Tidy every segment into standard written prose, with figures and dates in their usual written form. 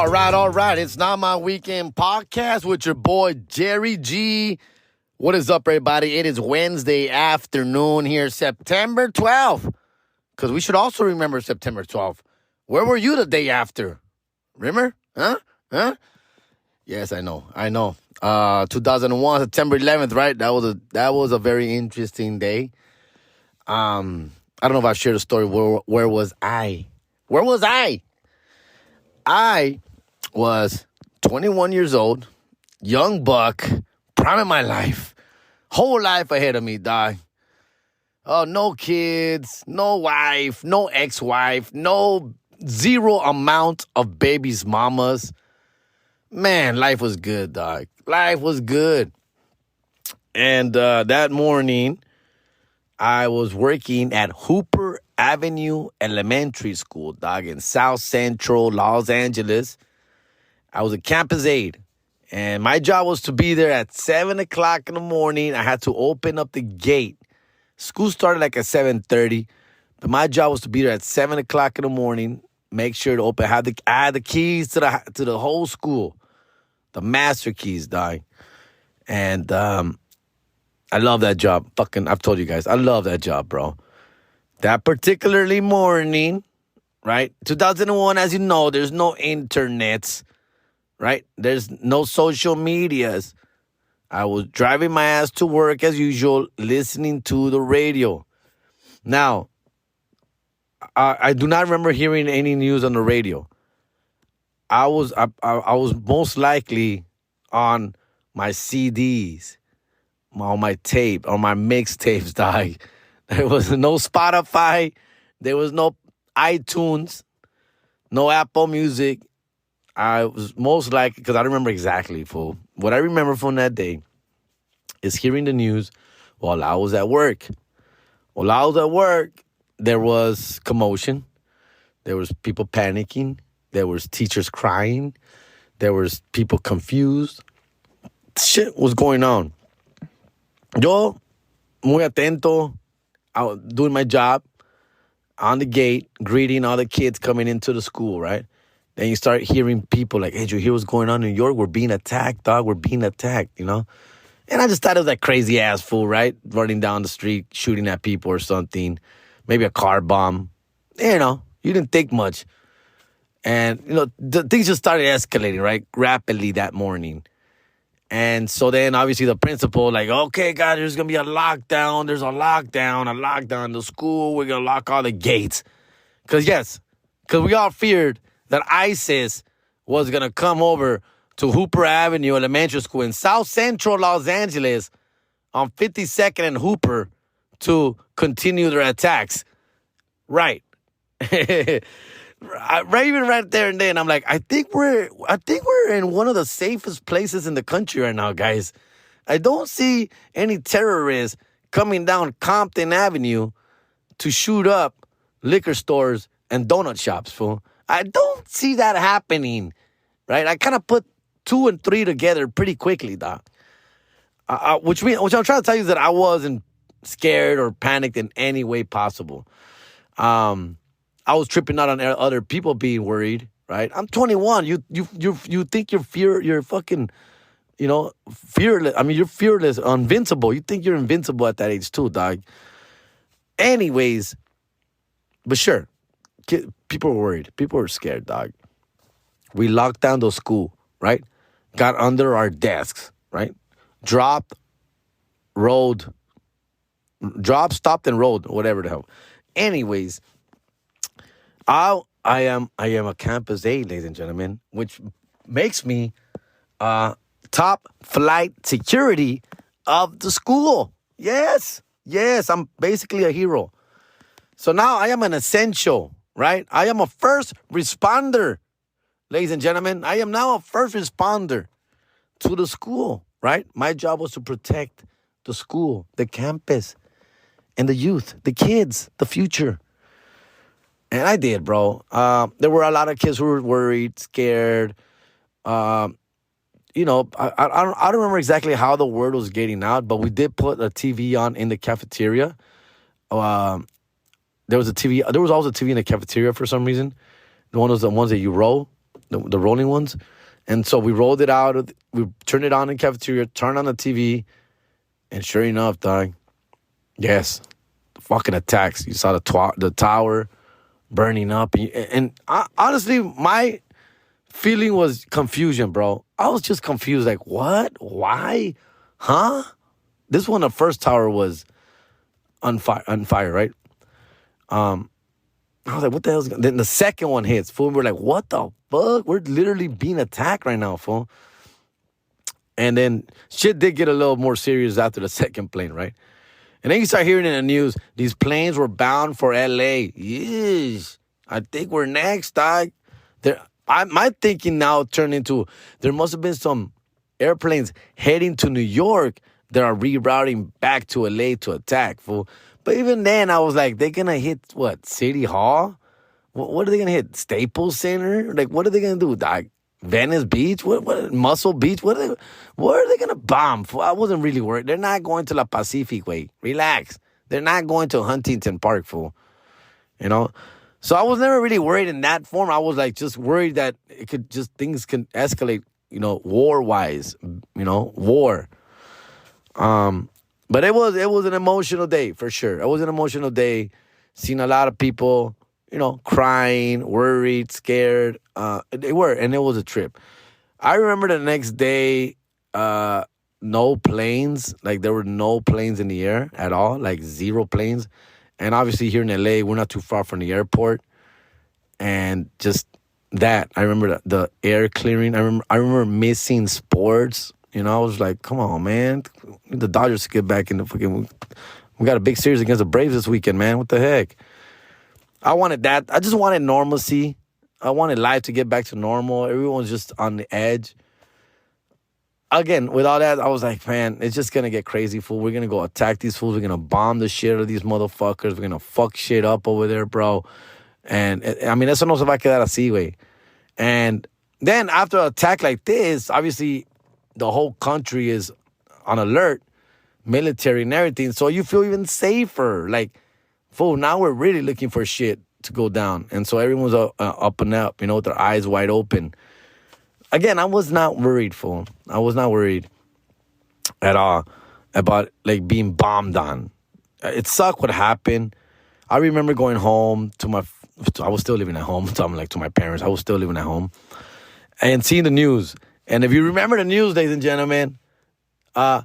All right. It's Not My Weekend podcast with your boy, Jerry G. What is up, everybody? It is Wednesday afternoon here, September 12th. Because we should also remember September 12th. Where were you the day after? Remember? Huh? Yes, I know. 2001, September 11th, right? That was a very interesting day. I don't know if I shared a story. Where was I? Where was I? I was 21 years old, young buck, prime of my life, whole life ahead of me, dog. Oh, no kids, no wife, no ex-wife, no zero amount of babies' mamas. Man, life was good, dog. Life was good. And that morning, I was working at Hooper Avenue Elementary School, dog, in South Central Los Angeles. I was a campus aide, and my job was to be there at 7 o'clock in the morning. I had to open up the gate. School started like at 7:30, but my job was to be there at 7 o'clock in the morning, make sure to open. I had the keys to the whole school, the master keys, dog. And I love that job. I've told you guys, I love that job, bro. That particularly morning, right? 2001, as you know, there's no internets, right? There's no social medias. I was driving my ass to work as usual, listening to the radio. Now, I do not remember hearing any news on the radio. I was most likely on my CDs, on my tape, on my mixtapes, dog. There was no Spotify. There was no iTunes, no Apple Music. I was most likely, because I don't remember exactly, fool. What I remember from that day is hearing the news while I was at work. While I was at work, there was commotion. There was people panicking. There was teachers crying. There was people confused. Shit was going on. Yo, muy atento, I was doing my job on the gate, greeting all the kids coming into the school, right? Then you start hearing people like, hey, did you hear what's going on in New York? We're being attacked, dog. We're being attacked, you know? And I just thought it was that crazy ass fool, right? Running down the street, shooting at people or something. Maybe a car bomb. You know, you didn't think much. And, you know, things just started escalating, right? Rapidly that morning. And so then, obviously, the principal, like, okay, guys, there's going to be a lockdown. There's a lockdown in the school. We're going to lock all the gates. Because we all feared that ISIS was going to come over to Hooper Avenue Elementary School in South Central Los Angeles on 52nd and Hooper to continue their attacks. Right. Right there and then, I'm like, I think we're in one of the safest places in the country right now, guys. I don't see any terrorists coming down Compton Avenue to shoot up liquor stores and donut shops, fool. I don't see that happening, right? I kind of put 2 and 3 together pretty quickly, doc. Which I'm trying to tell you is that I wasn't scared or panicked in any way possible. I was tripping out on other people being worried, right? I'm 21. You think you're fucking, you know, fearless. I mean, you're fearless, invincible. You think you're invincible at that age too, dog. Anyways, but sure, people were worried. People were scared, dog. We locked down the school, right? Got under our desks, right? Dropped, stopped, and rolled, whatever the hell. Anyways, I am a campus aide, ladies and gentlemen, which makes me top flight security of the school. Yes, I'm basically a hero. So now I am an essential, right? I am a first responder, ladies and gentlemen. I am now a first responder to the school, right? My job was to protect the school, the campus, and the youth, the kids, the future. And I did, bro. There were a lot of kids who were worried, scared. You know, I don't remember exactly how the word was getting out, but we did put a TV on in the cafeteria. There was a TV. There was always a TV in the cafeteria for some reason. The ones that you roll. the rolling ones. And so we rolled it out. We turned it on in the cafeteria, turned on the TV, and sure enough, dog, yes, fucking attacks. You saw the tower burning up. And honestly, my feeling was confusion, bro. I was just confused. Like, what? Why? Huh? This one, the first tower was on fire, right? I was like, what the hell's going on? Then the second one hits, fool. We're like, what the fuck? We're literally being attacked right now, fool. And then shit did get a little more serious after the second plane, right? And then you start hearing in the news, these planes were bound for L.A. Yes. I think we're next, dog. My thinking now turned into there must have been some airplanes heading to New York that are rerouting back to L.A. to attack, fool. But even then, I was like, they're going to hit, what, City Hall? What are they going to hit? Staples Center? Like, what are they going to do, dog? Venice Beach? What Muscle Beach? Where are they going to bomb? I wasn't really worried. They're not going to La Pacific way. Relax. They're not going to Huntington Park, fool. You know? So I was never really worried in that form. I was like just worried that things can escalate, you know, war-wise, you know, war. But it was an emotional day for sure. It was an emotional day. Seeing a lot of people, you know, crying, worried, scared. They were, and it was a trip. I remember the next day, no planes. Like there were no planes in the air at all. Like zero planes. And obviously here in LA, we're not too far from the airport. And just that, I remember the air clearing. I remember missing sports. You know, I was like, come on, man. The Dodgers get back in the fucking... We got a big series against the Braves this weekend, man. What the heck? I wanted that. I just wanted normalcy. I wanted life to get back to normal. Everyone's just on the edge. Again, with all that, I was like, man, it's just going to get crazy, fool. We're going to go attack these fools. We're going to bomb the shit out of these motherfuckers. We're going to fuck shit up over there, bro. And, I mean, eso no se va a quedar así, güey. And then after an attack like this, obviously... the whole country is on alert, military and everything. So you feel even safer. Like, fool, now we're really looking for shit to go down. And so everyone's up and up, you know, with their eyes wide open. Again, I was not worried, fool. I was not worried at all about, like, being bombed on. It sucked what happened. I remember going home I was still living at home. So I'm like, to my parents, I was still living at home. And seeing the news. And if you remember the news, ladies and gentlemen, what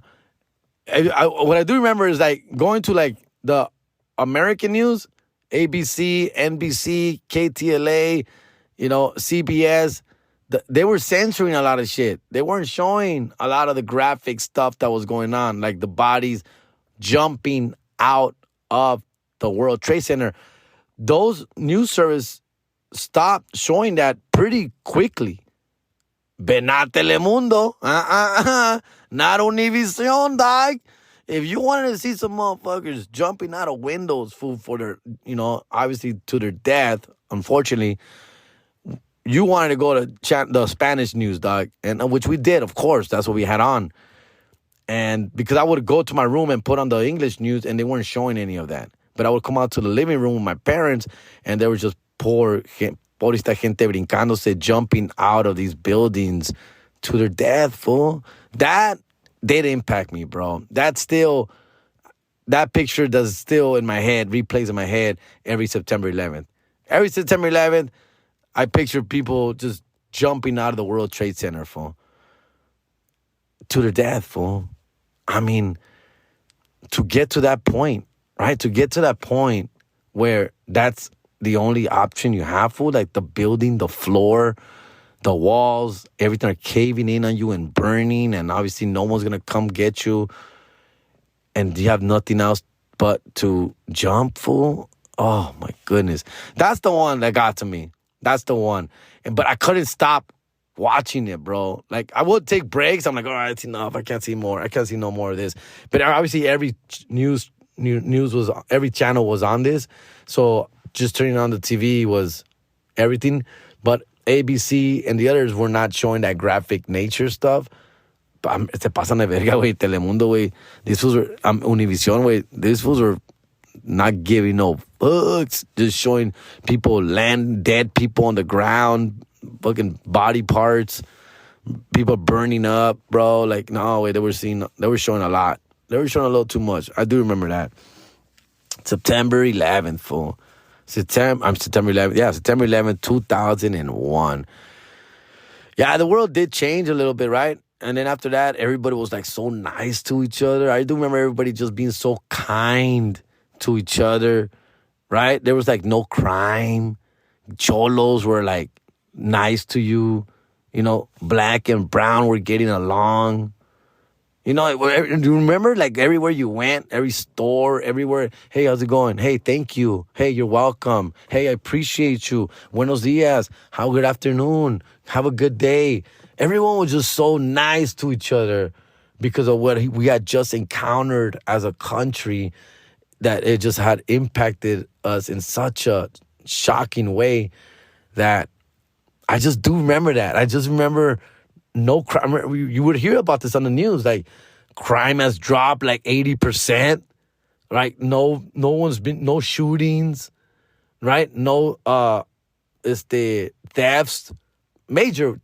I do remember is like going to like the American news, ABC, NBC, KTLA, you know, CBS. They were censoring a lot of shit. They weren't showing a lot of the graphic stuff that was going on, like the bodies jumping out of the World Trade Center. Those news services stopped showing that pretty quickly. But not Telemundo. Not Univision, dog. If you wanted to see some motherfuckers jumping out of windows, fool, for their, you know, obviously to their death, unfortunately, you wanted to go to the Spanish news, dog. And which we did, of course. That's what we had on. And because I would go to my room and put on the English news, and they weren't showing any of that. But I would come out to the living room with my parents, and they were just Pobrecita gente brincándose, jumping out of these buildings to their death, fool. That did impact me, bro. That picture does still in my head, replays in my head every September 11th. Every September 11th, I picture people just jumping out of the World Trade Center, fool. To their death, fool. I mean, to get to that point, right? To get to that point where that's the only option you have, fool, like the building, the floor, the walls, everything are caving in on you and burning, and obviously no one's going to come get you, and you have nothing else but to jump, fool. Oh, my goodness. That's the one that got to me. That's the one. But I couldn't stop watching it, bro. Like, I would take breaks. I'm like, all right, it's enough. I can't see more. I can't see no more of this. But obviously every every channel was on this, so just turning on the TV was everything. But ABC and the others were not showing that graphic nature stuff. Se pasan de verga, güey. Telemundo, güey. These fools were, Univision, güey. These fools were not giving no fucks. Just showing people dead people on the ground, fucking body parts, people burning up, bro. Like, no, wait, they were showing a lot. They were showing a little too much. I do remember that. September 11th, fool. September 11th. Yeah, September 11th, 2001. Yeah, the world did change a little bit, right? And then after that, everybody was like so nice to each other. I do remember everybody just being so kind to each other, right? There was like no crime. Cholos were like nice to you. You know, black and brown were getting along. You know, do you remember like everywhere you went, every store, everywhere? Hey, how's it going? Hey, thank you. Hey, you're welcome. Hey, I appreciate you. Buenos dias. How good afternoon. Have a good day. Everyone was just so nice to each other because of what we had just encountered as a country, that it just had impacted us in such a shocking way that I just do remember that. I just remember no crime. You would hear about this on the news. Like, crime has dropped like 80%. Right? No shootings. Right? No thefts. Major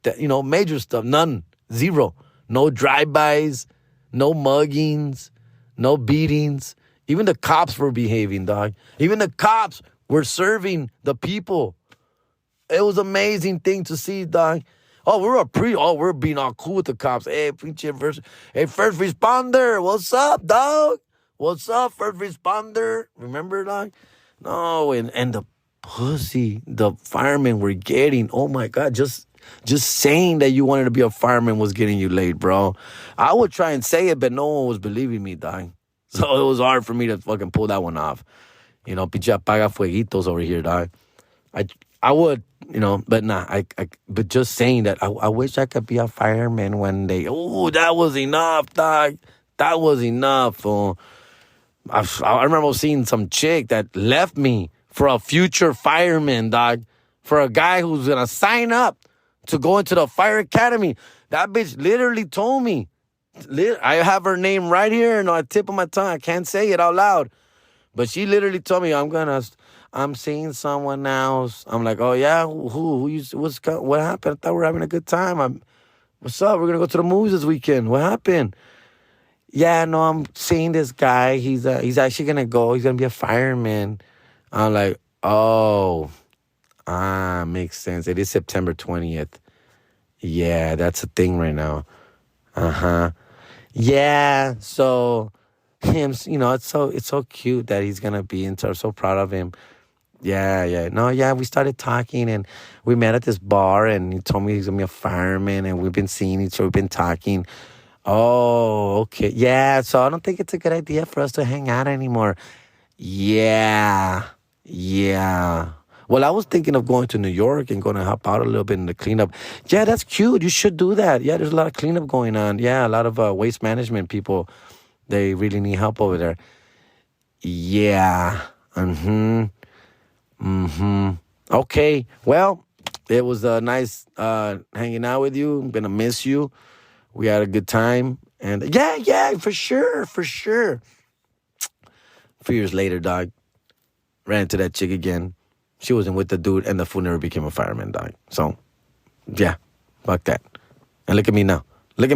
stuff. None. Zero. No drive-bys. No muggings. No beatings. Even the cops were behaving, dog. Even the cops were serving the people. It was an amazing thing to see, dog. We're being all cool with the cops. Hey, first responder, what's up, dog? What's up, first responder? Remember, dog? No, and the pussy the firemen were getting. Oh my God, just saying that you wanted to be a fireman was getting you laid, bro. I would try and say it, but no one was believing me, dog. So it was hard for me to fucking pull that one off. You know, pinche apaga fueguitos over here, dog. I would, but nah, but just saying that, I wish I could be a fireman one day. Oh, that was enough, dog. That was enough. I remember seeing some chick that left me for a future fireman, dog. For a guy who's going to sign up to go into the fire academy. That bitch literally told me. I have her name right here and on the tip of my tongue. I can't say it out loud. But she literally told me, I'm seeing someone else. I'm like, oh yeah, what happened? I thought we were having a good time. What's up? We're gonna go to the movies this weekend. What happened? Yeah, no, I'm seeing this guy. He's actually gonna go. He's gonna be a fireman. I'm like, oh, makes sense. It is September 20th. Yeah, that's a thing right now. Yeah, so him, it's so cute that he's gonna be into. I'm so proud of him. Yeah. No, yeah, we started talking and we met at this bar and he told me he's gonna be a fireman and we've been seeing each other, we've been talking. Oh, okay. Yeah, so I don't think it's a good idea for us to hang out anymore. Yeah. Well, I was thinking of going to New York and going to help out a little bit in the cleanup. Yeah, that's cute. You should do that. Yeah, there's a lot of cleanup going on. Yeah, a lot of waste management people, they really need help over there. Yeah. Okay. Well, it was nice hanging out with you. I'm going to miss you. We had a good time. And yeah, for sure. A few years later, dog, ran into that chick again. She wasn't with the dude, and the fool never became a fireman, dog. So, yeah, fuck that. And look at me now. Look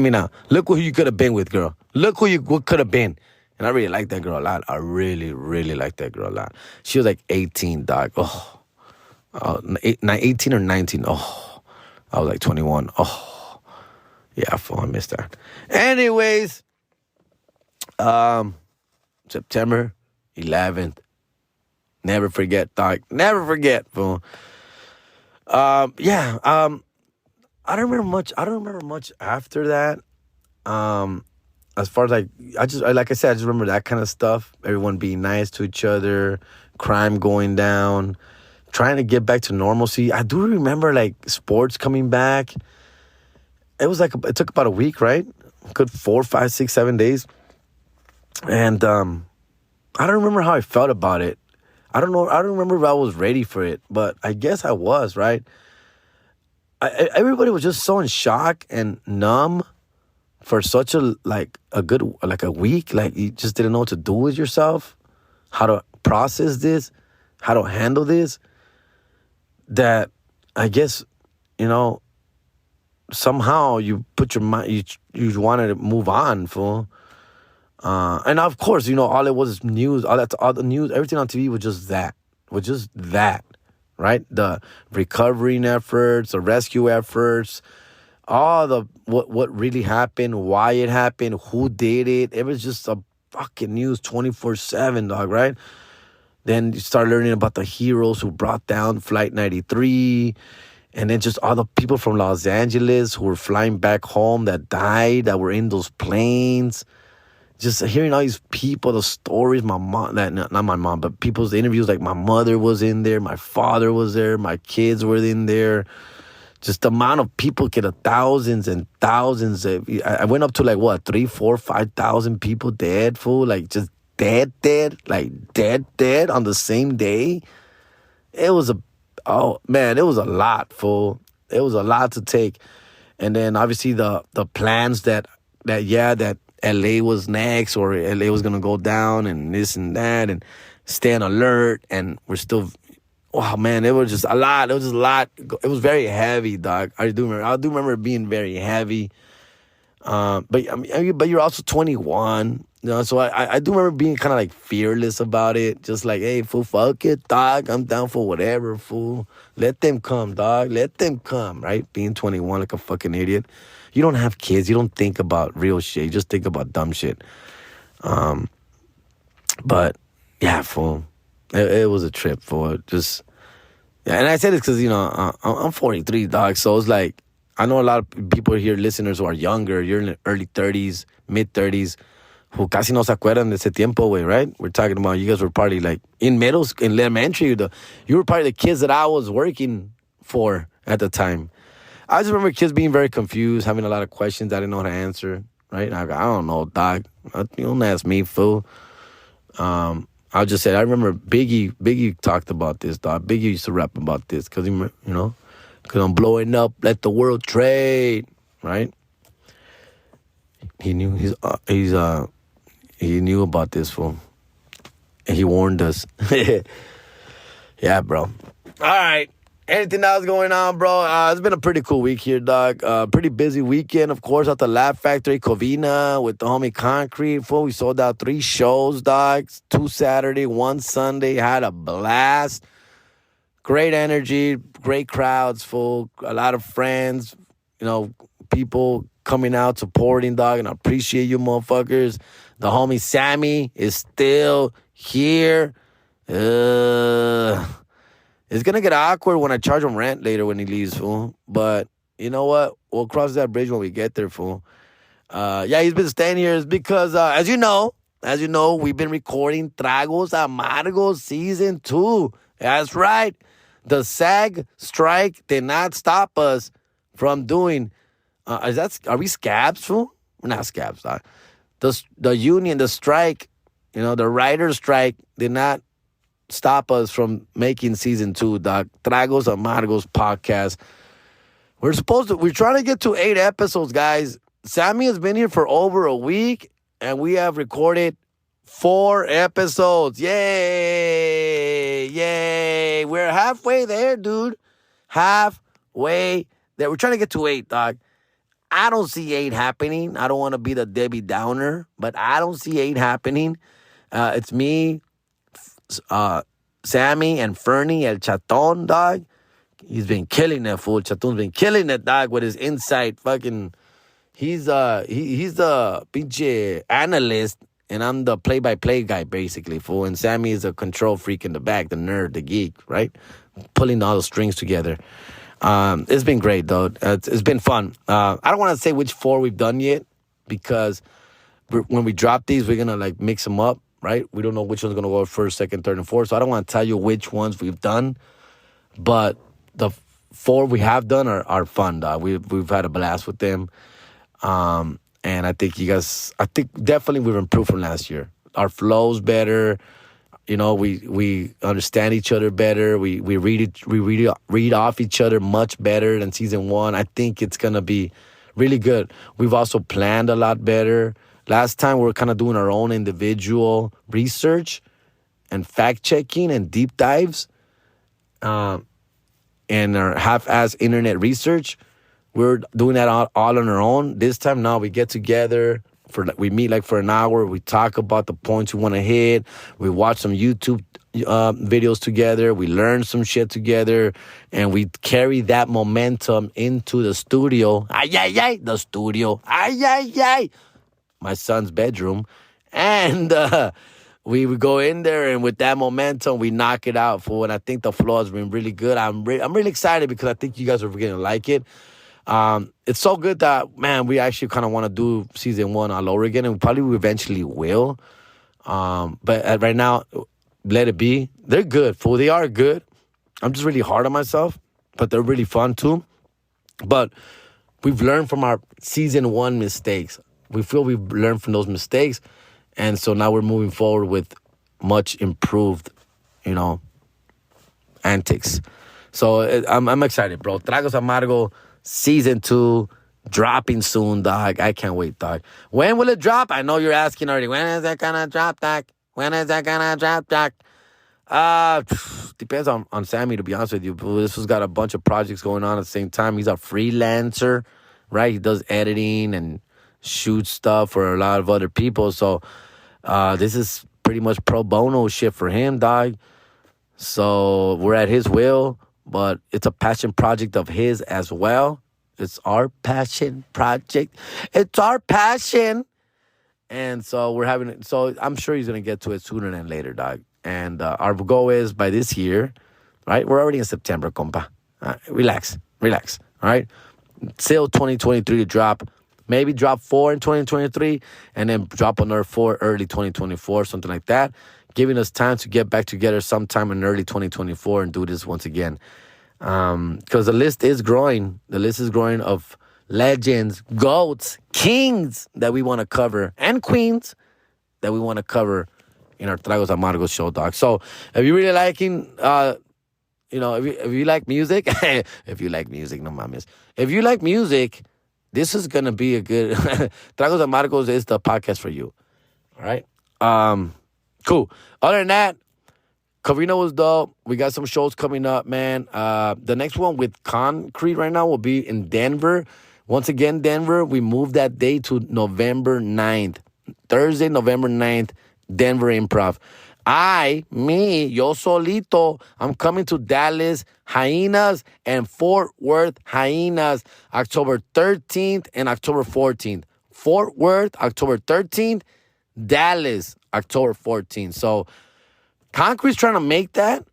who you could have been with, girl. Look who you could have been. And I really like that girl a lot. I really, really like that girl a lot. She was like 18, dog. 18 or 19. Oh, I was like 21. Oh, yeah, I missed that. Anyways, September 11th. Never forget, dog. Never forget, fool. I don't remember much. I don't remember much after that. As far as like I said, I just remember that kind of stuff. Everyone being nice to each other, crime going down, trying to get back to normalcy. I do remember like sports coming back. It was like it took about a week, right? Good 4, 5, 6, 7 days. And I don't remember how I felt about it. I don't know. I don't remember if I was ready for it, but I guess I was, right? Everybody was just so in shock and numb for such a week. Like you just didn't know what to do with yourself, how to process this, how to handle this. That I guess, you know, somehow you put your mind, you wanted to move on, fool. And of course, all it was news, all the news, everything on TV was just that, right? The recovering efforts, the rescue efforts, all the what really happened, why it happened, who did it. It was just a fucking news 24/7, dog, right? Then you start learning about the heroes who brought down Flight 93. And then just all the people from Los Angeles who were flying back home that died, that were in those planes. Just hearing all these people, the stories, my mom, not my mom, but people's interviews, like my mother was in there, my father was there, my kids were in there. Just the amount of people, thousands and thousands. I went up to like, what, 3, 4, 5,000 people dead, fool? Like just dead, like dead on the same day. It was a lot, fool. It was a lot to take. And then obviously the plans that LA was next, or LA was gonna go down, and this and that, and stay on alert. And we're still, oh man, it was just a lot. It was just a lot. It was very heavy, dog. I do remember it being very heavy. But you're also 21. So I do remember being kind of like fearless about it. Just like, hey, fool, fuck it, dog. I'm down for whatever, fool. Let them come, dog. Let them come, right? Being 21 like a fucking idiot. You don't have kids. You don't think about real shit. You just think about dumb shit. But, yeah, fool. It was a trip, fool. Just, yeah, and I said this because, I'm 43, dog. So it's like, I know a lot of people here, listeners who are younger. You're in the early 30s, mid 30s. Who casi no se acuerdan de ese tiempo, way, right? We're talking about you guys were probably like in elementary. You were probably the kids that I was working for at the time. I just remember kids being very confused, having a lot of questions I didn't know how to answer, right? I don't know, dog. You don't ask me, fool. I just said, I remember Biggie talked about this, dog. Biggie used to rap about this because, because I'm blowing up, let the world trade, right? He knew he knew about this, fool. And he warned us. Yeah, bro. All right. Anything else going on, bro? It's been a pretty cool week here, dog. Pretty busy weekend, of course, at the Laugh Factory, Covina, with the homie Concrete, fool. We sold out 3 shows, dog. 2 Saturday, 1 Sunday. Had a blast. Great energy, great crowds, fool. A lot of friends, people coming out, supporting, dog, and I appreciate you motherfuckers. The homie Sammy is still here. It's going to get awkward when I charge him rent later when he leaves, fool. But you know what? We'll cross that bridge when we get there, fool. He's been staying here. It's because, as you know, we've been recording Tragos Amargos Season 2. That's right. The SAG strike did not stop us from doing... are we scabs, fool? We're not scabs, dog. The union, the strike, the writer's strike did not stop us from making season 2, dog. Tragos Amargos podcast. We're trying to get to 8 episodes, guys. Sammy has been here for over a week, and we have recorded 4 episodes. Yay. We're halfway there, dude. Halfway there. We're trying to get to 8, dog. I don't see 8 happening. I don't want to be the Debbie Downer, but I don't see 8 happening. It's me, Sammy, and Fernie, El Chaton, dog. He's been killing that fool. Chaton's been killing that, dog, with his insight. Fucking, he's the pinche analyst, and I'm the play-by-play guy, basically, fool. And Sammy is a control freak in the back, the nerd, the geek, right? Pulling all the strings together. It's been great, though. It's been fun. I don't want to say which 4 we've done yet, because when we drop these, we're going to mix them up, right? We don't know which one's going to go first, second, third, and fourth. So I don't want to tell you which ones we've done. But the 4 we have done are fun, dog. We've had a blast with them. And I think definitely we've improved from last year. Our flow's better. We understand each other better. We read off each other much better than season 1. I think it's gonna be really good. We've also planned a lot better. Last time we were kind of doing our own individual research and fact checking and deep dives. And and our half-ass internet research. We're doing that all on our own. This time now we get together, we meet like for an hour. We talk about the points we want to hit. We watch some YouTube videos together. We learn some shit together, and we carry that momentum into the studio. The studio. My son's bedroom, and we would go in there, and with that momentum, we knock it out, fool. And I think the flow has been really good. I'm really excited because I think you guys are going to like it. It's so good that, man, we actually kind of want to do season 1 all over again, and we eventually will. But right now, let it be. They're good, fool. They are good. I'm just really hard on myself, but they're really fun too. But we've learned from our season 1 mistakes. We feel we've learned from those mistakes, and so now we're moving forward with much improved, antics. So I'm excited, bro. Tragos Amargos season 2 dropping soon, dog. I can't wait, dog. When will it drop? I know you're asking already. When is that gonna drop, dog? Depends on Sammy, to be honest with you. This has got a bunch of projects going on at the same time. He's a freelancer, right? He does editing and shoots stuff for a lot of other people. So this is pretty much pro bono shit for him, dog. So we're at his will, but it's a passion project of his as well. It's our passion project. It's our passion. And so so I'm sure he's going to get to it sooner than later, dog. And our goal is by this year, right? We're already in September, compa. Relax, all right? Till 2023 to drop. Maybe drop 4 in 2023 and then drop another 4 early 2024, something like that. Giving us time to get back together sometime in early 2024 and do this once again. Because the list is growing. The list is growing of legends, goats, kings that we want to cover, and queens that we want to cover in our Tragos Amargos show, dog. So if you're really liking, if you like music, if you like music, no mames. If you like music, this is going to be a good... Tragos Amargos is the podcast for you. All right? Cool. Other than that, Covino was dope. We got some shows coming up, man. The next one with Concrete right now will be in Denver. Once again, Denver, we moved that day to November 9th. Thursday, November 9th, Denver Improv. Yo solito, I'm coming to Dallas Hyenas and Fort Worth Hyenas October 13th and October 14th. Fort Worth, October 13th. Dallas, October 14th. So Concrete's trying to make that,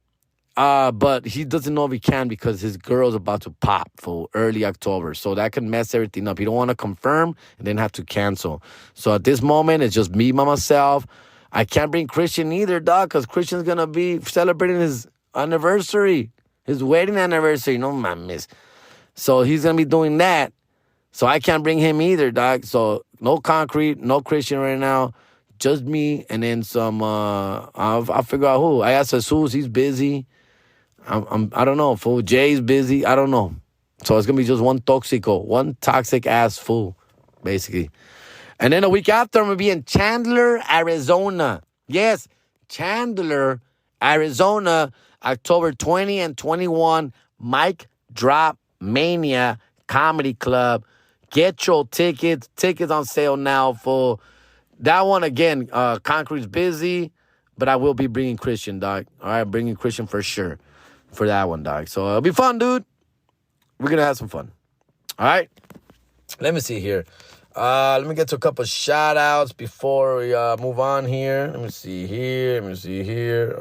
but he doesn't know if he can because his girl's about to pop for early October. So that could mess everything up. He don't want to confirm and then have to cancel. So at this moment, it's just me by myself. I can't bring Christian either, dog, because Christian's going to be celebrating his anniversary, his wedding anniversary. No mames. So he's going to be doing that. So I can't bring him either, dog. So no Concrete, no Christian right now. Just me, and then some. I'll figure out who. I asked Jesus, he's busy. I don't know. Fool Jay's busy. I don't know. So it's gonna be just one toxic ass fool, basically. And then a week after, I'm gonna be in Chandler, Arizona. Yes, Chandler, Arizona, October 20 and 21. Mic Drop Mania Comedy Club. Get your tickets. Tickets on sale now, fool. That one, again, Concrete's busy, but I will be bringing Christian, dog. All right, bringing Christian for sure for that one, dog. So it'll be fun, dude. We're going to have some fun. All right? Let me see here. Let me get to a couple of shout-outs before we move on here. Let me see here.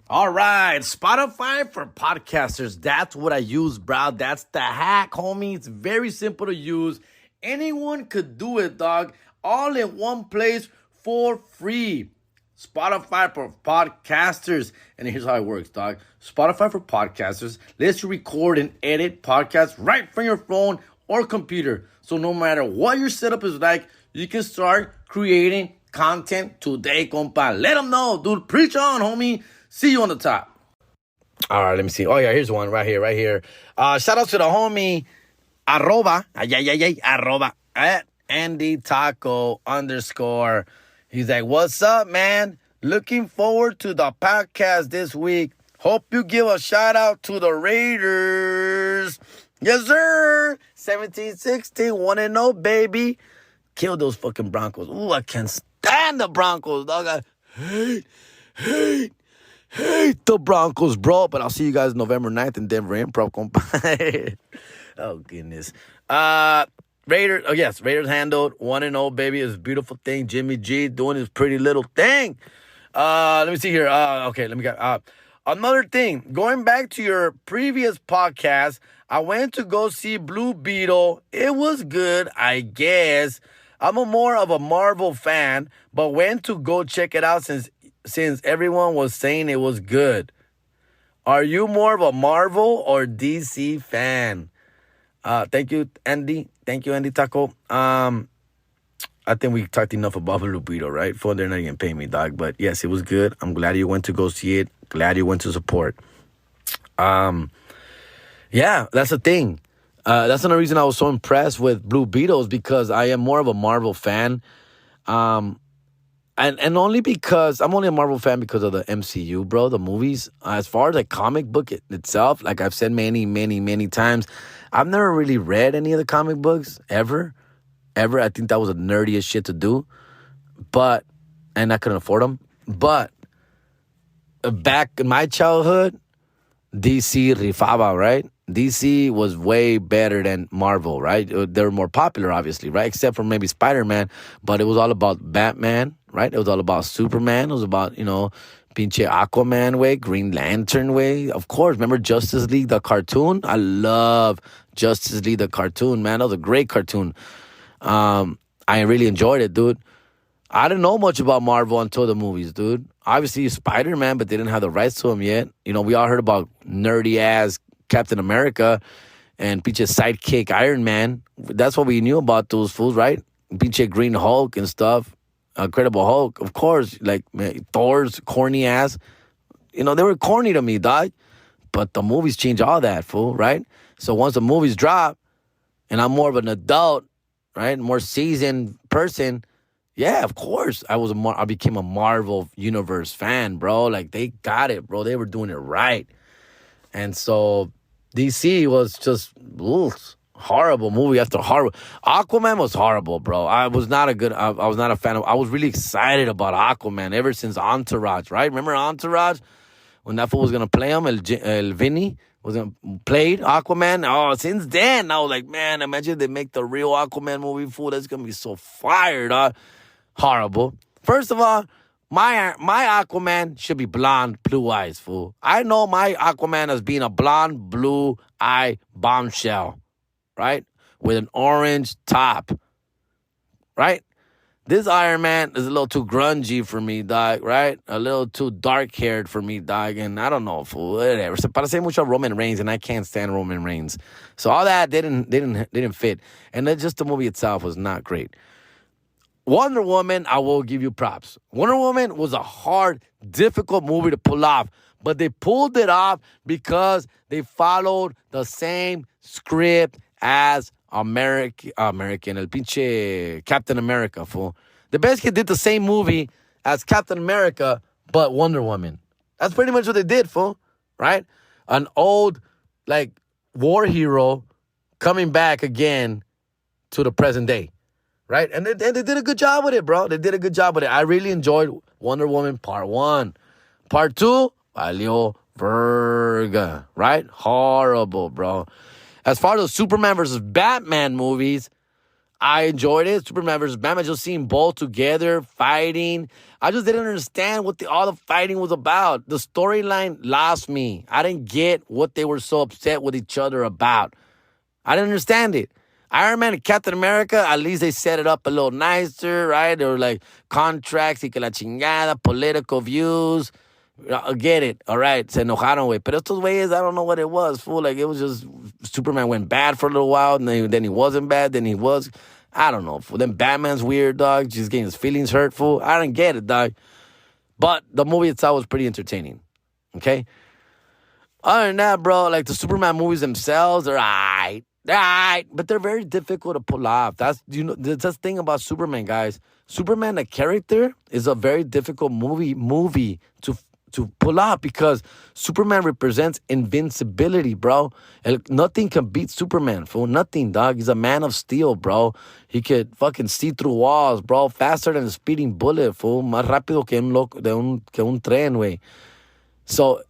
All right, Spotify for podcasters. That's what I use, bro. That's the hack, homie. It's very simple to use. Anyone could do it, dog. All in one place for free. Spotify for podcasters. And here's how it works, dog. Spotify for podcasters lets you record and edit podcasts right from your phone or computer. So no matter what your setup is like, you can start creating content today, compa. Let them know, dude. Preach on, homie. See you on the top. All right, let me see. Oh, yeah, here's one right here. Shout out to the homie, arroba at Andy Taco _ He's like, what's up, man? Looking forward to the podcast this week. Hope you give a shout out to the Raiders. Yes, sir. 17-16, 1-0, baby. Kill those fucking Broncos. Ooh, I can't stand the Broncos, dog. I hate the Broncos, bro. But I'll see you guys November 9th in Denver Improv, compa. Oh, goodness. Raiders, Raiders handled 1-0, baby. It's a beautiful thing. Jimmy G doing his pretty little thing. Let me see here. Let me get another thing. Going back to your previous podcast, I went to go see Blue Beetle. It was good, I guess. I'm more of a Marvel fan, but went to go check it out since everyone was saying it was good. Are you more of a Marvel or DC fan? Thank you, Andy. Thank you, Andy Taco. I think we talked enough about Blue Beetle, right? For they're not even paying me, dog. But yes, it was good. I'm glad you went to go see it. Glad you went to support. Yeah, that's the thing. That's another reason I was so impressed with Blue Beetles, because I am more of a Marvel fan. And only because I'm only a Marvel fan because of the MCU, bro, the movies. As far as the comic book itself, like I've said many, many, many times, I've never really read any of the comic books ever. I think that was the nerdiest shit to do. And I couldn't afford them. But back in my childhood, DC rifaba, right? DC was way better than Marvel, right? They were more popular, obviously, right? Except for maybe Spider-Man. But it was all about Batman, right? It was all about Superman. It was about, pinche Aquaman way, Green Lantern way. Of course, remember Justice League, the cartoon? I love Justice League, the cartoon, man. That was a great cartoon. I really enjoyed it, dude. I didn't know much about Marvel until the movies, dude. Obviously, Spider-Man, but they didn't have the rights to him yet. We all heard about nerdy-ass Captain America and pinche sidekick Iron Man. That's what we knew about those fools, right? Pinche Green Hulk and stuff. Incredible Hulk, of course. Like, man, Thor's corny ass. They were corny to me, dog. But the movies change all that, fool, right? So once the movies drop, and I'm more of an adult, right, more seasoned person, yeah, of course, I became a Marvel Universe fan, bro. Like, they got it, bro. They were doing it right. And so DC was just horrible movie after horrible. Aquaman was horrible, bro. I was not a fan of. I was really excited about Aquaman ever since Entourage, right? Remember Entourage? When that fool was gonna play him, El Vinny was gonna play Aquaman. Oh, since then I was like, man, imagine they make the real Aquaman movie, fool. That's gonna be so fired. Horrible. First of all, my Aquaman should be blonde, blue eyes, fool. I know my Aquaman as being a blonde, blue eye bombshell, right? With an orange top, right? This Iron Man is a little too grungy for me, dog, right? A little too dark-haired for me, dog, and I don't know, fool. Whatever. Se parece mucho a Roman Reigns, and I can't stand Roman Reigns. So all that didn't fit. And then just the movie itself was not great. Wonder Woman, I will give you props. Wonder Woman was a hard, difficult movie to pull off, but they pulled it off because they followed the same script as American, el pinche Captain America, fool. The best kid did the same movie as Captain America, but Wonder Woman. That's pretty much what they did, fool, right? An old, war hero coming back again to the present day. Right? And they did a good job with it, bro. They did a good job with it. I really enjoyed Wonder Woman Part 1. Part 2, valió verga. Right? Horrible, bro. As far as the Superman versus Batman movies, I enjoyed it. Superman versus Batman, just seeing both together, fighting. I just didn't understand what all the fighting was about. The storyline lost me. I didn't get what they were so upset with each other about. I didn't understand it. Iron Man and Captain America, at least they set it up a little nicer, right? They were like contracts, y que la chingada, political views. I get it, all right? Se enojaron, güey. Pero estos güeyes, I don't know what it was, fool. Like, it was just Superman went bad for a little while, and then he wasn't bad, then he was. I don't know, fool. Then Batman's weird, dog. Just getting his feelings hurt, fool. I didn't get it, dog. But the movie itself was pretty entertaining, okay? Other than that, bro, like the Superman movies themselves are aight. But they're very difficult to pull off. That's the thing about Superman, guys. Superman, the character, is a very difficult movie to pull out because Superman represents invincibility, bro. Nothing can beat Superman, fool. Nothing, dog. He's a man of steel, bro. He could fucking see through walls, bro. Faster than a speeding bullet, fool. Más rápido que un tren, güey. So,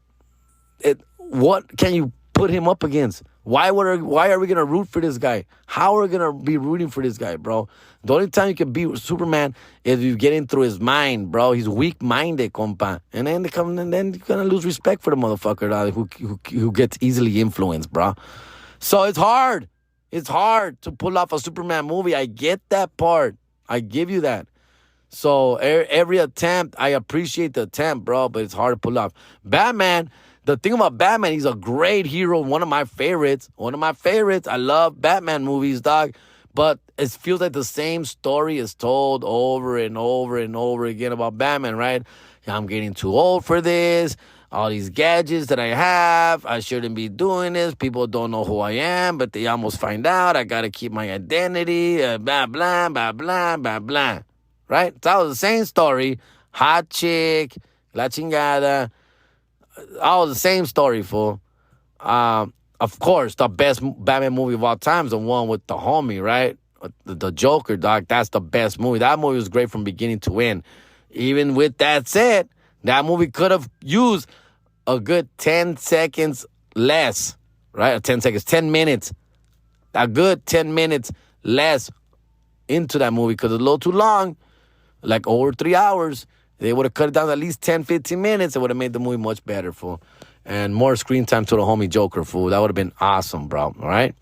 what can you put him up against? Why are we gonna root for this guy? How are we gonna be rooting for this guy, bro? The only time you can beat Superman is if you get in through his mind, bro. He's weak-minded, compa. And then you're gonna lose respect for the motherfucker, dog, who gets easily influenced, bro. So it's hard. It's hard to pull off a Superman movie. I get that part. I give you that. So every attempt, I appreciate the attempt, bro, but it's hard to pull off. Batman. The thing about Batman, he's a great hero, one of my favorites. I love Batman movies, dog. But it feels like the same story is told over and over and over again about Batman, right? I'm getting too old for this. All these gadgets that I have, I shouldn't be doing this. People don't know who I am, but they almost find out. I got to keep my identity, blah, blah, blah, blah, blah, blah. Right? It's all the same story. Hot chick, la chingada. All the same story, fool. Of course, the best Batman movie of all time is the one with the homie, right? The Joker, dog. That's the best movie. That movie was great from beginning to end. Even with that said, that movie could have used a good 10 seconds less, right? 10 minutes. A good 10 minutes less into that movie because it's a little too long, like over 3 hours. They would have cut it down to at least 10, 15 minutes. It would have made the movie much better, fool. And more screen time to the homie Joker, fool. That would have been awesome, bro. All right?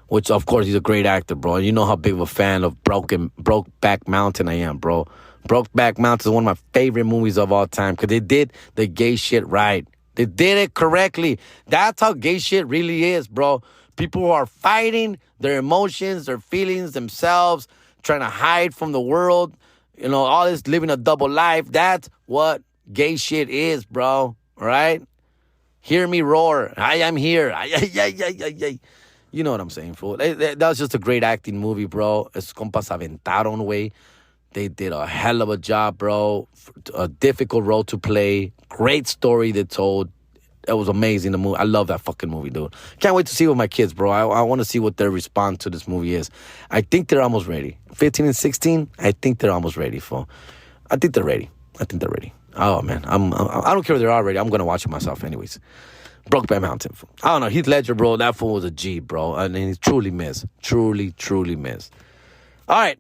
Which, of course, he's a great actor, bro. You know how big of a fan of Brokeback Mountain I am, bro. Brokeback Mountain is one of my favorite movies of all time because they did the gay shit right. They did it correctly. That's how gay shit really is, bro. People who are fighting their emotions, their feelings, themselves, trying to hide from the world. You know, all this living a double life. That's what gay shit is, bro. All right? Hear me roar. I am here. You know what I'm saying, fool. That was just a great acting movie, bro. Esos compas aventaron, way. They did a hell of a job, bro. A difficult role to play. Great story they told. It was amazing, the movie. I love that fucking movie, dude. Can't wait to see it with my kids, bro. I want to see what their response to this movie is. I think they're almost ready. 15 and 16, I think they're almost ready, fool. I think they're ready. Oh, man. I don't care if they're already. I'm going to watch it myself anyways. Brokeback Mountain, fool. I don't know. Heath Ledger, bro. That fool was a G, bro. I mean, he truly missed. Truly missed. All right.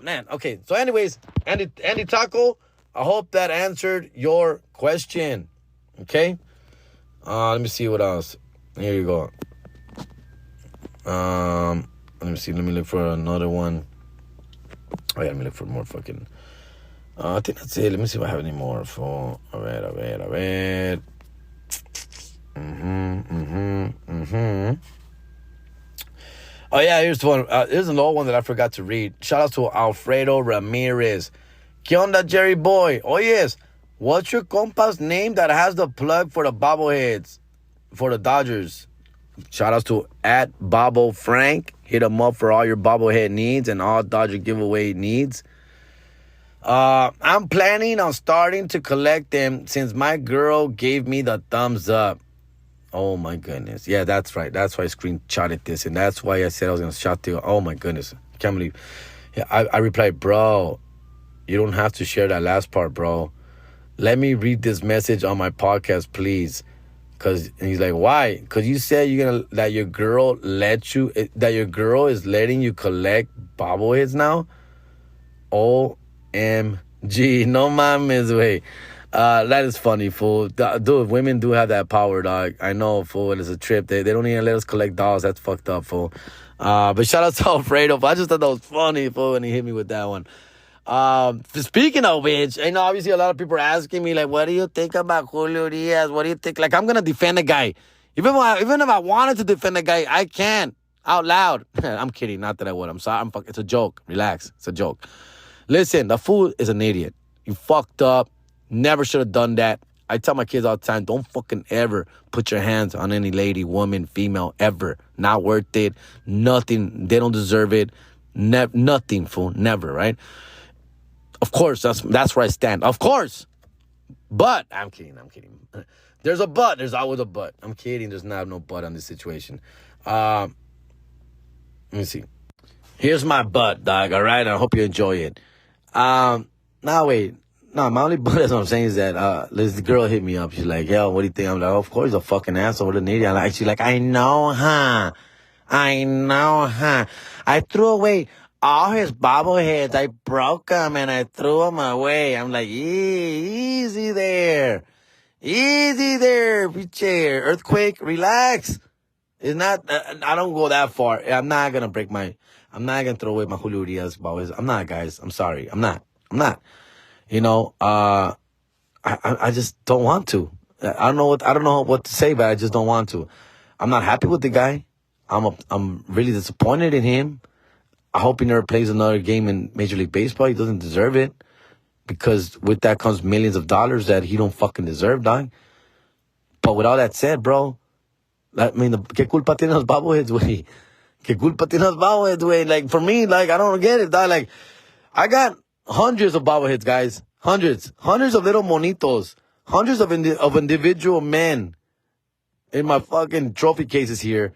Man. Okay. So anyways, Andy Taco, I hope that answered your question. Okay? Let me see what else. Here you go. Let me see. Let me look for another one. Oh, yeah, let me look for more fucking... I think that's it. Let me see if I have any more. For... A ver. Oh, yeah, here's one. Here's another one that I forgot to read. Shout out to Alfredo Ramirez. ¿Qué onda, Jerry boy? Oh, yes. What's your compa's name that has the plug for the bobbleheads for the Dodgers? Shout out to @Bobble Frank. Hit him up for all your bobblehead needs and all Dodger giveaway needs. I'm planning on starting to collect them since my girl gave me the thumbs up. Oh, my goodness. Yeah, that's right. That's why I screenshotted this, and that's why I said I was going to shout to you. Oh, my goodness. I can't believe. Yeah, I replied, bro, you don't have to share that last part, bro. Let me read this message on my podcast, please. And he's like, why? Because you said that your girl is letting you collect bobbleheads now? OMG. No mames, way. That is funny, fool. Dude, women do have that power, dog. I know, fool. It's a trip. They don't even let us collect dolls. That's fucked up, fool. But shout out to Alfredo. I just thought that was funny, fool, when he hit me with that one. Speaking of which, I know obviously a lot of people are asking me, like, what do you think about Julio Diaz? What do you think? Like, I'm going to defend the guy. Even if I wanted to defend the guy, I can't out loud. I'm kidding. Not that I would. I'm sorry. It's a joke. Relax. It's a joke. Listen, the fool is an idiot. You fucked up. Never should have done that. I tell my kids all the time, don't fucking ever put your hands on any lady, woman, female, ever. Not worth it. Nothing. They don't deserve it. Nothing, fool. Never, right? Of course, that's where I stand. Of course. But I'm kidding. There's a but. There's always a but. I'm kidding. There's not no but on this situation. Let me see. Here's my but, dog. All right. I hope you enjoy it. Now wait. No, my only but that's what I'm saying is that this girl hit me up. She's like, "Yo, what do you think?" I'm like, "Of course, he's a fucking asshole. What an idiot." She's like, "I know, huh? I know, huh? I threw away all his bobbleheads. I broke them and I threw them away." I'm like, easy there. Easy there, chair. Earthquake, relax. It's not, I don't go that far. I'm not going to throw away my Julio Urias bobbleheads. I'm not, guys. I'm sorry. I'm not. You know, I just don't want to. I don't know what to say, but I just don't want to. I'm not happy with the guy. I'm really disappointed in him. I hope he never plays another game in Major League Baseball. He doesn't deserve it, because with that comes millions of dollars that he don't fucking deserve, dog. But with all that said, bro, I mean, ¿qué culpa tienen los bobbleheads, güey? ¿Qué culpa tienen los bobbleheads, güey? Like, for me, like, I don't get it, dog. Like, I got hundreds of bobbleheads, guys. Hundreds of little monitos. Hundreds of individual men in my fucking trophy cases here.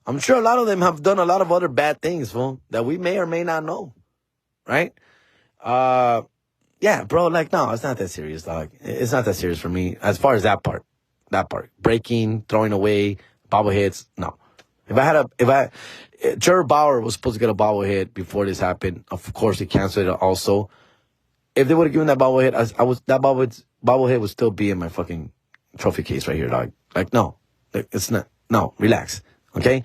I'm sure a lot of them have done a lot of other bad things, fool, that we may or may not know, right? Yeah, bro, like, no, it's not that serious, dog. It's not that serious for me as far as that part. Breaking, throwing away, bobbleheads, no. Trevor Bauer was supposed to get a bobblehead before this happened. Of course, he canceled it also. If they would have given that bobblehead, that bobblehead would still be in my fucking trophy case right here, dog. Like, no, it's not. No, relax, okay?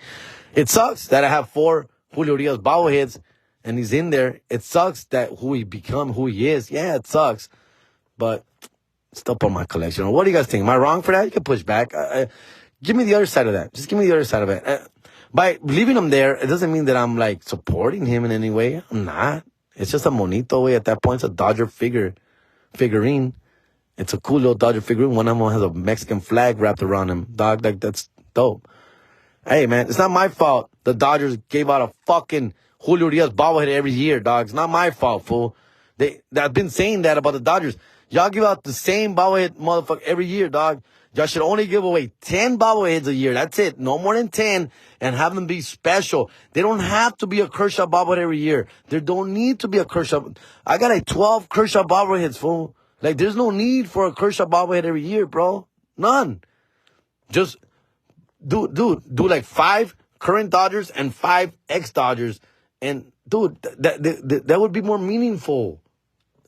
It sucks that I have 4 Julio Urias bobbleheads and he's in there. It sucks that who he is. Yeah, it sucks, but still part of my collection. What do you guys think? Am I wrong for that? You can push back. Give me the other side of that. Just give me the other side of it. By leaving him there, it doesn't mean that I'm like supporting him in any way. I'm not. It's just a monito way. At that point, it's a Dodger figurine. It's a cool little Dodger figurine. One of them has a Mexican flag wrapped around him. Dog, like, that's dope. Hey, man, it's not my fault the Dodgers gave out a fucking Julio Urias bobblehead every year, dog. It's not my fault, fool. I've been saying that about the Dodgers. Y'all give out the same bobblehead, motherfucker, every year, dog. Y'all should only give away 10 bobbleheads a year. That's it. No more than 10, and have them be special. They don't have to be a Kershaw bobblehead every year. There don't need to be a Kershaw. I got 12 Kershaw bobbleheads, fool. Like, there's no need for a Kershaw bobblehead every year, bro. None. Just do like 5 current Dodgers and 5 ex-Dodgers. And, dude, that would be more meaningful.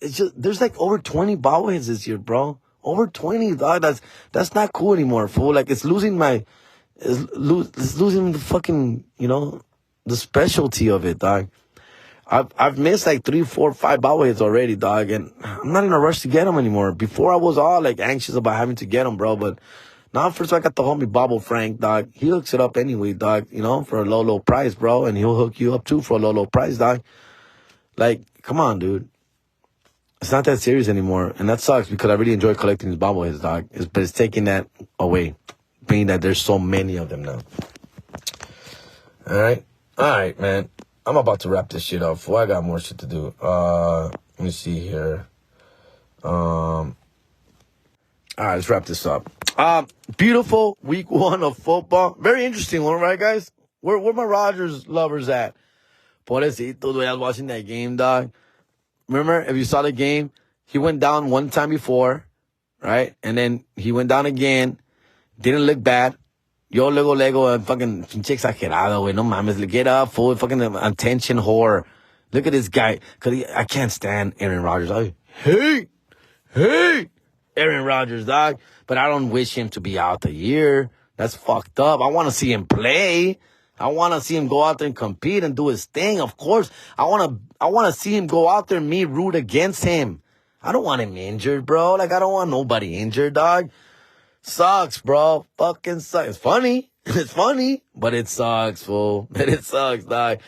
It's just, there's like over 20 bobbleheads this year, bro. Over 20, dog. That's not cool anymore, fool. Like, it's losing the fucking, the specialty of it, dog. I've missed like 3, 4, 5 bobbleheads already, dog, and I'm not in a rush to get them anymore. Before I was all like anxious about having to get them, bro, but now first I got the homie Bobble Frank, dog. He hooks it up anyway, dog, for a low price, bro, and he'll hook you up too for a low price, dog. Like, come on, dude. It's not that serious anymore, and that sucks because I really enjoy collecting these bobbleheads, dog. But it's taking that away, being that there's so many of them now. All right, man. I'm about to wrap this shit up. I got more shit to do. Let me see here. All right, let's wrap this up. Beautiful week 1 of football. Very interesting one, right, guys? Where my Rogers lovers at? Pobrecito, I was watching that game, dog. Remember, if you saw the game, he went down one time before, right? And then he went down again. Didn't look bad. Yo, Lego, fucking pinche exagerado, güey. No mames, get up, fool. Fucking attention whore. Look at this guy. I can't stand Aaron Rodgers. I hate Aaron Rodgers, dog. But I don't wish him to be out the year. That's fucked up. I want to see him play. I want to see him go out there and compete and do his thing. Of course, I want to see him go out there and me root against him. I don't want him injured, bro. Like, I don't want nobody injured, dog. Sucks, bro. Fucking sucks. It's funny. It's funny, but it sucks, fool. It sucks, dog.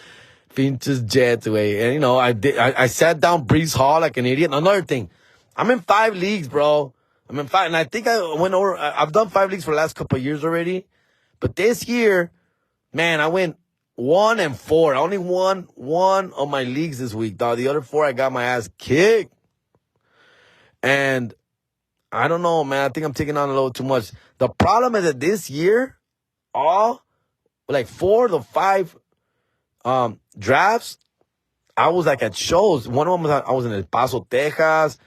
Pinches Jets, way. And, I sat down Brees Hall like an idiot. Another thing, I'm in 5 leagues, bro. I'm in 5, and I think I went over. I've done 5 leagues for the last couple of years already. But this year, man, I went 1 and 4. I only won 1 of my leagues this week, dog. The other 4, I got my ass kicked. And I don't know, man. I think I'm taking on a little too much. The problem is that this year, all like 4 to 5 drafts, I was like at shows. One of them was I was in El Paso, Texas.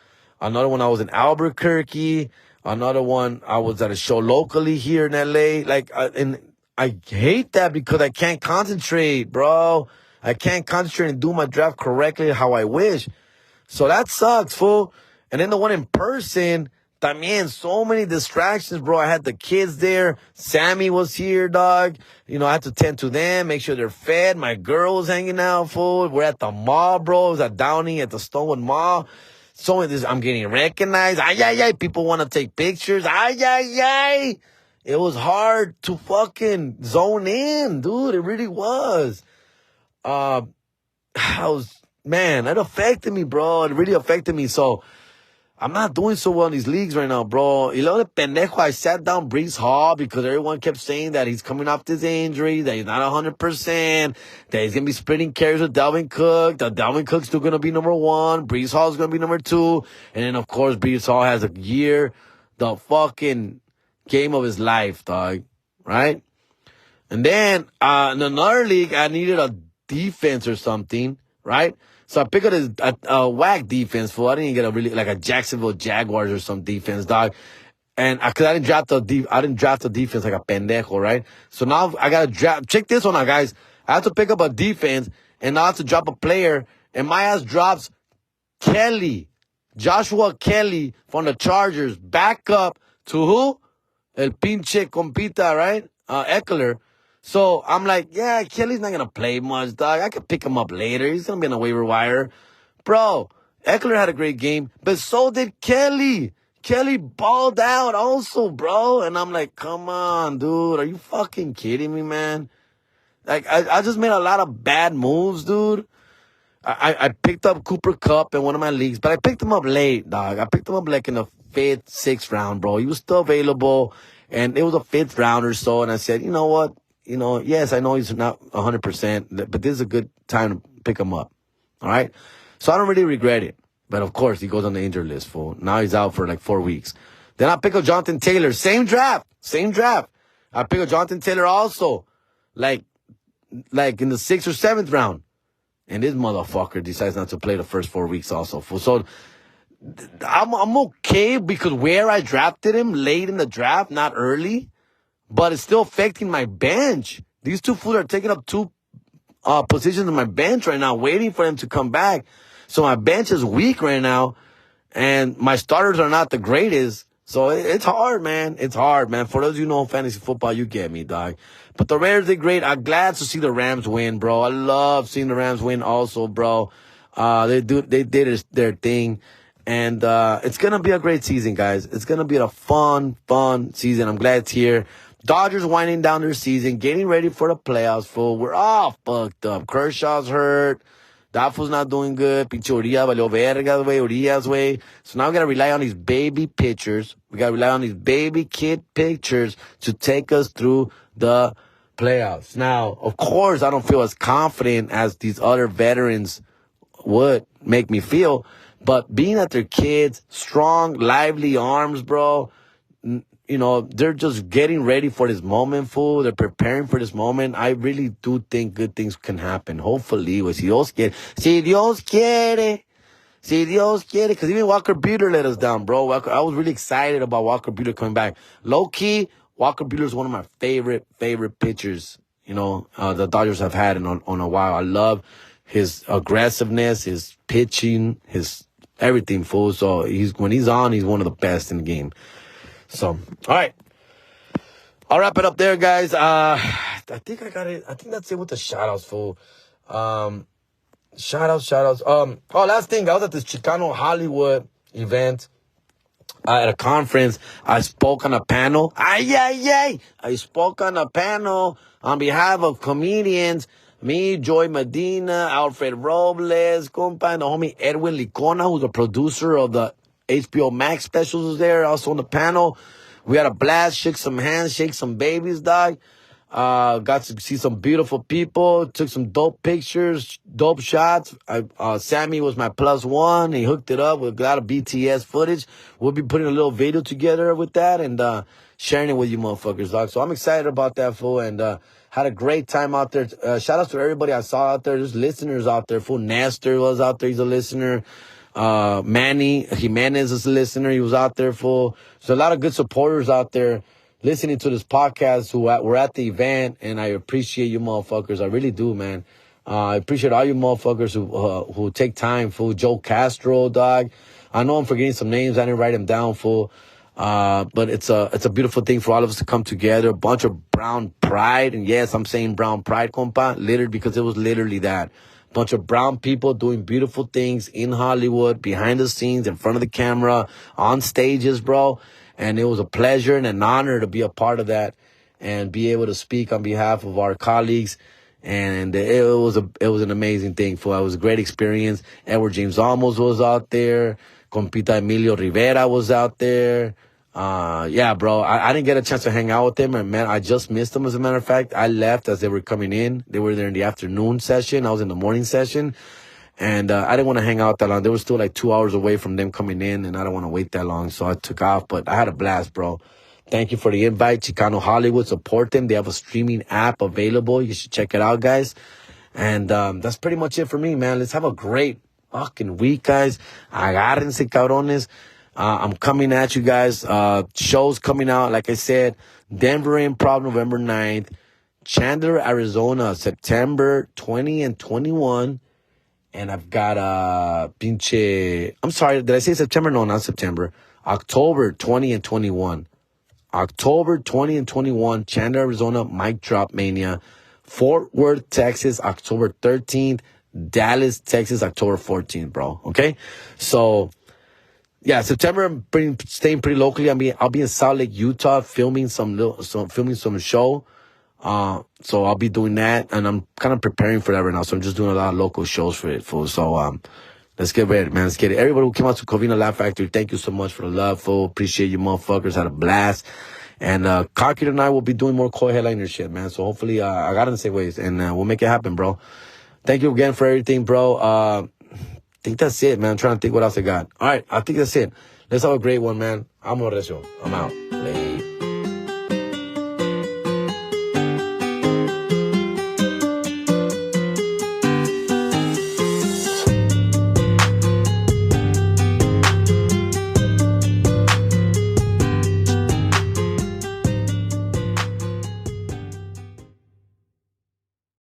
Another one I was in Albuquerque. Another one I was at a show locally here in LA. And I hate that because I can't concentrate, bro. I can't concentrate and do my draft correctly how I wish. So that sucks, fool. And then the one in person, también, so many distractions, bro. I had the kids there. Sammy was here, dog. I had to tend to them, make sure they're fed. My girl was hanging out, fool. We're at the mall, bro. It was at Downey at the Stonewood Mall. So I'm getting recognized. Ay, ay, ay. People want to take pictures. Ay, ay, ay. It was hard to fucking zone in, dude. It really was. Man, it affected me, bro. It really affected me. So I'm not doing so well in these leagues right now, bro. Y luego de pendejo, I sat down Brees Hall because everyone kept saying that he's coming off this injury, that he's not 100%, that he's going to be splitting carries with Dalvin Cook, that Dalvin Cook's still going to be number 1, Brees Hall's going to be number 2, and then, of course, Brees Hall has a year, the fucking game of his life, dog, right? And then in another league, I needed a defense or something, right? So I picked up a whack defense, fool. I didn't get a Jacksonville Jaguars or some defense, dog. And cause I didn't draft the defense like a pendejo, right? So now I gotta draft. Check this one out, guys. I have to pick up a defense and now I have to drop a player. And my ass drops Joshua Kelly from the Chargers, back up to who? El pinche compita, right? Eckler. So I'm like, yeah, Kelly's not going to play much, dog. I could pick him up later. He's going to be on the waiver wire. Bro, Eckler had a great game, but so did Kelly. Kelly balled out also, bro. And I'm like, come on, dude. Are you fucking kidding me, man? Like, I just made a lot of bad moves, dude. I picked up Cooper Kupp in one of my leagues, but I picked him up late, dog. I picked him up like in the 5th, 6th round, bro. He was still available, and it was a 5th round or so, and I said, you know what? Yes, I know he's not 100%, but this is a good time to pick him up. All right? So I don't really regret it. But of course, he goes on the injured list, fool. Now he's out for like 4 weeks. Then I pick up Jonathan Taylor. Same draft. I pick up Jonathan Taylor also, like in the 6th or 7th round. And this motherfucker decides not to play the first 4 weeks also, fool. So I'm okay because where I drafted him late in the draft, not early. But it's still affecting my bench. These two fools are taking up 2 positions in my bench right now, waiting for them to come back. So my bench is weak right now, and my starters are not the greatest. So it's hard, man. It's hard, man. For those of you who know fantasy football, you get me, dog. But the Raiders did great. I'm glad to see the Rams win, bro. I love seeing the Rams win also, bro. They did their thing. And it's going to be a great season, guys. It's going to be a fun season. I'm glad it's here. Dodgers winding down their season, getting ready for the playoffs, fool. We're all fucked up. Kershaw's hurt. That fool's not doing good. Pinche Urias valió vergas, way. So now we got to rely on these baby pitchers. We got to rely on these baby kid pitchers to take us through the playoffs. Now, of course, I don't feel as confident as these other veterans would make me feel. But being that they're kids, strong, lively arms, bro, they're just getting ready for this moment, fool. They're preparing for this moment. I really do think good things can happen. Hopefully, si Dios quiere. Si Dios quiere. Si Dios quiere. Because even Walker Buehler let us down, bro. I was really excited about Walker Buehler coming back. Low-key, Walker Buehler is one of my favorite pitchers, the Dodgers have had on a while. I love his aggressiveness, his pitching, his everything, fool. So when he's on, he's one of the best in the game. So, all right. I'll wrap it up there, guys. I think I got it. I think that's it with the shout-outs, fool. Shout-outs. Last thing. I was at this Chicano Hollywood event at a conference. I spoke on a panel. I spoke on a panel on behalf of comedians. Me, Joy Medina, Alfred Robles, compa, and the homie Edwin Licona, who's the producer of the HBO Max specials, was there, also on the panel. We had a blast, shook some hands, shake some babies, dog. Got to see some beautiful people. Took some dope pictures, dope shots. Sammy was my +1. He hooked it up with a lot of BTS footage. We'll be putting a little video together with that and sharing it with you motherfuckers, dog. So I'm excited about that, fool. And had a great time out there. Shout out to everybody I saw out there. There's listeners out there, fool. Nestor was out there. He's a listener. Manny Jimenez is a listener. He was out there, fool. So a lot of good supporters out there listening to this podcast who were at the event, and I appreciate you motherfuckers. I really do, man. I appreciate all you motherfuckers who take time, fool. Joe Castro, dog. I know I'm forgetting some names. I didn't write them down, fool. But it's a beautiful thing for all of us to come together. A bunch of brown pride, and yes, I'm saying brown pride, compa, literally, because it was literally that. Bunch of brown people doing beautiful things in Hollywood, behind the scenes, in front of the camera, on stages, bro. And it was a pleasure and an honor to be a part of that and be able to speak on behalf of our colleagues. And it was an amazing thing. It was a great experience. Edward James Olmos was out there. Compita Emilio Rivera was out there. Yeah, bro. I didn't get a chance to hang out with them. And man, I just missed them, as a matter of fact. I left as they were coming in. They were there in the afternoon session. I was in the morning session. And I didn't want to hang out that long. They were still like 2 hours away from them coming in, and I don't want to wait that long, so I took off. But I had a blast, bro. Thank you for the invite. Chicano Hollywood, support them. They have a streaming app available. You should check it out, guys. And that's pretty much it for me, man. Let's have a great fucking week, guys. Agárrense, cabrones. I'm coming at you guys. Shows coming out, like I said. Denver Improv, November 9th. Chandler, Arizona, September 20 and 21. And I've got I'm sorry, did I say September? No, not September. October 20 and 21. October 20 and 21, Chandler, Arizona, Mic Drop Mania. Fort Worth, Texas, October 13th. Dallas, Texas, October 14th, bro. Okay? So, yeah, September, I'm staying pretty locally. I'll be in Salt Lake, Utah, filming some show. So I'll be doing that, and I'm kind of preparing for that right now. So I'm just doing a lot of local shows for it, fool. So, let's get ready, man. Let's get it. Everybody who came out to Covina Laugh Factory, thank you so much for the love, fool. Appreciate you motherfuckers. Had a blast. And, Cocky and I will be doing more core headliner shit, man. So hopefully, I got in the same ways, and, we'll make it happen, bro. Thank you again for everything, bro. I think that's it, man. I'm trying to think what else I got. All right. I think that's it. Let's have a great one, man. I'm Mauricio. I'm out.